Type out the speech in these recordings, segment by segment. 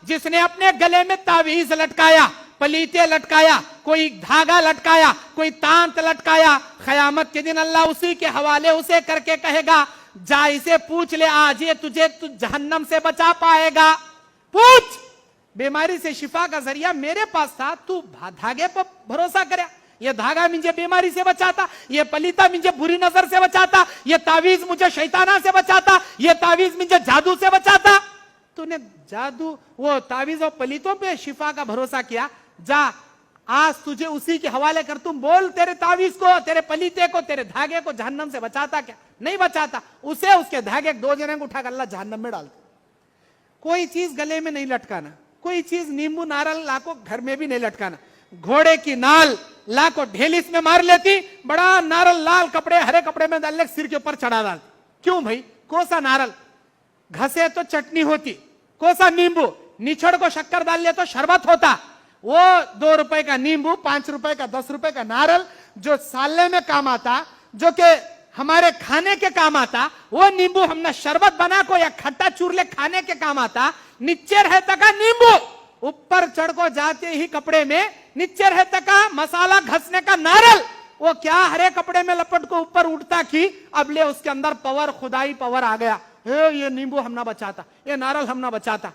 جس نے اپنے گلے میں تعویذ لٹکایا, پلیتے لٹکایا, کوئی دھاگا لٹکایا, کوئی تانت لٹکایا, قیامت کے دن اللہ اسی کے حوالے اسے کر کے کہے گا جا اسے پوچھ لے آج یہ تجھے جہنم سے بچا پائے گا. پوچھ, بیماری سے شفا کا ذریعہ میرے پاس تھا, تو دھاگے پر بھروسہ کریا. یہ دھاگا مجھے بیماری سے بچاتا, یہ پلیتا مجھے بری نظر سے بچاتا, یہ تعویذ مجھے شیطانہ سے بچاتا, یہ تعویذ مجھے جادو سے بچاتا. تو نے جادو وہ تعویذ اور پلیتوں پہ شفا کا بھروسہ کیا. جا آج تجھے اسی کے حوالے کر, تم بول تیرے تعویذ کو, تیرے پلیتے کو, تیرے دھاگے کو جہنم سے بچاتا کیا؟ نہیں بچاتا. اسے اس کے دھاگے دو جنے کو اٹھا کر اللہ جہنم میں ڈالتا. کوئی چیز گلے میں نہیں لٹکانا, کوئی چیز نیمبو نارل لا کو گھر میں بھی نہیں لٹکانا. گھوڑے کی نال لا کو ڈھیلی اس میں مار لیتی, بڑا نارل لال کپڑے ہرے کپڑے میں ڈال لے سر کے اوپر چڑھا ڈالتی. کیوں بھائی؟ کوسا نارل گھسے تو چٹنی ہوتی, کوسا نیمبو نچڑ کو شکر ڈال لے تو شربت ہوتا. وہ 2 روپے کا نیمبو, 5 روپے کا, 10 روپے کا نارل جو سالے میں کام آتا, جو کہ ہمارے کھانے کے کام آتا, وہ نیمبو ہم نے شربت بنا کو یا کھٹا چورلے کھانے کے کام آتا. نیچے رہتا کا نیمبو, اوپر چڑھ کو جاتے ہی کپڑے میں نیچے رہتا کا مسالہ گھسنے کا نارل, وہ کیا ہرے کپڑے میں لپٹ کو اوپر اٹھتا کی, اب لے اس کے اندر پاور, خدائی پاور آ گیا. یہ نیمبو ہم نہ بچاتا, یہ نارل ہم نہ بچاتا.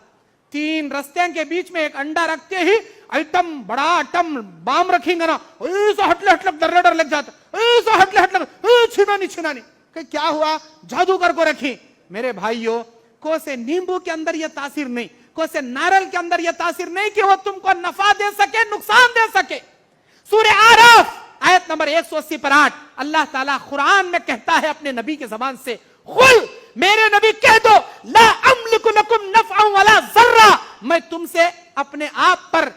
3 رستے کے بیچ میں ایک انڈا رکھتے ہی آئٹم, بڑا آئٹم بام رکھیں گے نا, ایسا ہٹلے ہٹلے ڈر لگ جاتا, ایسا ہٹلے ہٹلے چھینانی کہ کیا ہوا, جادوگر کو رکھی. میرے بھائیوں, کو سے نیمبو کے اندر یہ تاثیر نہیں, کو سے نارل کے اندر یہ تاثیر نہیں کہ وہ تم کو نفع دے سکے, نقصان دے سکے. سورہ آراف آیت نمبر 180 پر 8 اللہ تعالیٰ قرآن میں کہتا ہے اپنے نبی کے زبان سے, قل, میرے نبی کہہ دو, لا املک لکم نفعا ولا ضرا, میں تم سے اپنے آپ پر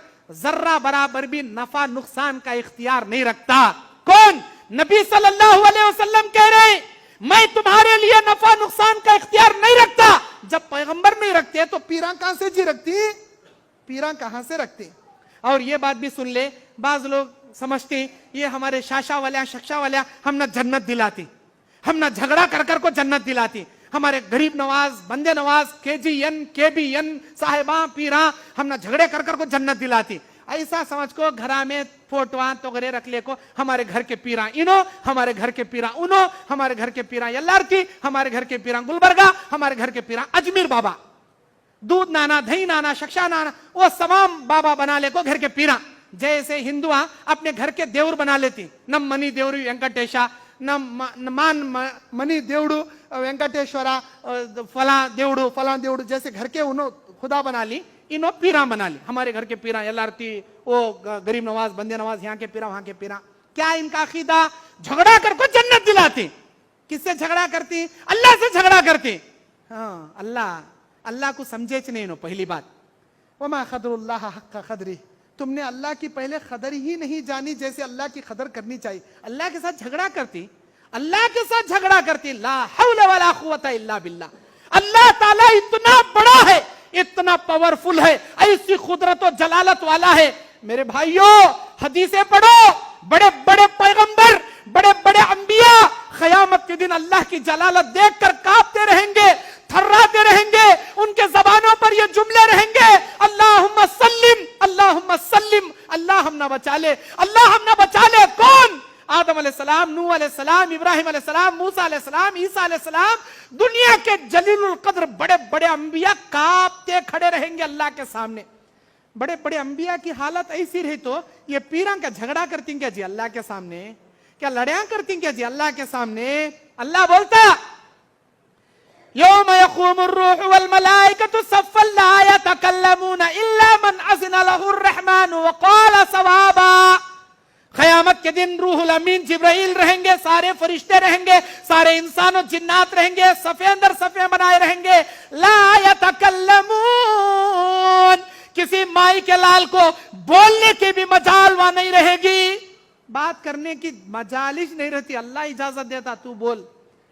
ذرہ برابر بھی نفع نقصان کا اختیار نہیں رکھتا. کون؟ نبی صلی اللہ علیہ وسلم کہہ رہے ہیں میں تمہارے لیے نفع نقصان کا اختیار نہیں رکھتا. جب پیغمبر نہیں رکھتے تو پیراں کہاں سے جی رکھتی, پیراں کہاں سے رکھتے. اور یہ بات بھی سن لے, بعض لوگ سمجھتے ہیں یہ ہمارے شاشا والے شکشا والے ہم نہ جنت دلاتی, ہم نہ جھگڑا کر کو جنت دلاتی. ہمارے غریب نواز, بندے نواز, KGN, KBN صاحباں پیراں ہم نہ جھگڑے کر کو جنت دلاتی. ایسا سمجھ کو گھرا میں فوٹواں تو گرے رکھ لے کو, ہمارے گھر کے پیراں انو, ہمارے گھر کے پیراں انو, ہمارے گھر کے پیراں یلارتی, ہمارے گھر کے پیراں گلبرگہ, ہمارے گھر کے پیراں اجمیر بابا. دودھ نانا, دہی نانا, شکشا نانا, وہ تمام بابا بنا لے کو گھر کے پیراں. جیسے ہندوآں اپنے گھر کے دیور بنا لیتی, نم منی دیوری وینکٹیشا, مان منی دیوڑو وینکٹیشورا, فلاں دیوڑو جیسے گھر کے انہوں خدا بنا لی, انہوں پیراں بنا لی. ہمارے گھر کے پیراں یلارتی, وہ غریب نواز, بندے نواز, یہاں کے پیراں, وہاں کے پیراں. کیا ان کا عقیدہ جھگڑا کر کو جنت دلاتی. کس سے جھگڑا کرتی؟ اللہ سے جھگڑا کرتی. ہاں, اللہ کو سمجھے نہیں نو. پہلی بات, وما قدر اللہ حق قدری, تم نے اللہ کی پہلے قدر ہی نہیں جانی جیسے اللہ کی قدر کرنی چاہیے. اللہ کے ساتھ جھگڑا کرتی, اللہ کے ساتھ جھگڑا کرتی. لا حول ولا قوت الا باللہ. اللہ تعالیٰ اتنا بڑا ہے, اتنا پاورفل ہے, ایسی قدرت و جلالت والا ہے. میرے بھائیوں, حدیثیں پڑھو, بڑے بڑے پیغمبر, بڑے بڑے انبیاء قیامت کے دن اللہ کی جلالت دیکھ کر کانپتے رہیں گے, تھراتے رہیں گے. ان کے زبانوں پر یہ جملے رہیں گے, اللہم سلم, اللہم سلم, اللہ ہم نہ بچا لے, اللہ ہم نہ بچا لے. کون؟ آدم علیہ السلام, نوح علیہ السلام, ابراہیم علیہ السلام, موسیٰ علیہ السلام, عیسیٰ علیہ السلام. دنیا کے جلیل القدر بڑے بڑے انبیاء کانپتے کھڑے رہیں گے اللہ کے سامنے. بڑے بڑے انبیاء کی حالت ایسی رہی تو یہ پیراں کا جھگڑا کرتی کیا جی اللہ کے سامنے, کیا لڑیاں کرتی کیا جی اللہ کے سامنے. اللہ بولتا یوم یقوم الروح والملائکۃ صفا لا یتکلمون الا من اذن له الرحمن وقال صوابا. قیامت کے دن روح الامین جبرائیل رہیں گے, سارے فرشتے رہیں گے, سارے انسان و جنات رہیں گے, صفے اندر صفے بنائے رہیں گے. لا یتکلمون, کسی مائی کے لال کو بولنے کی بھی مجال وہاں نہیں رہے گی, بات کرنے کی مجالس نہیں رہتی. اللہ اجازت دیتا, تو بول,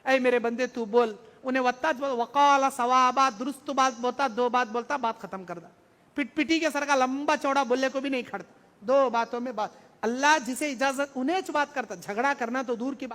اے میرے بندے تو بول. انہیں وقال صوابا, درست بات بولتا, 2 بات بولتا, بات ختم کر دا. پٹ پٹی کے سر کا لمبا چوڑا بولنے کو بھی نہیں کھڑتا, 2 باتوں میں بات. اللہ جسے اجازت انہیں بات کرتا, جھگڑا کرنا تو دور کی بات.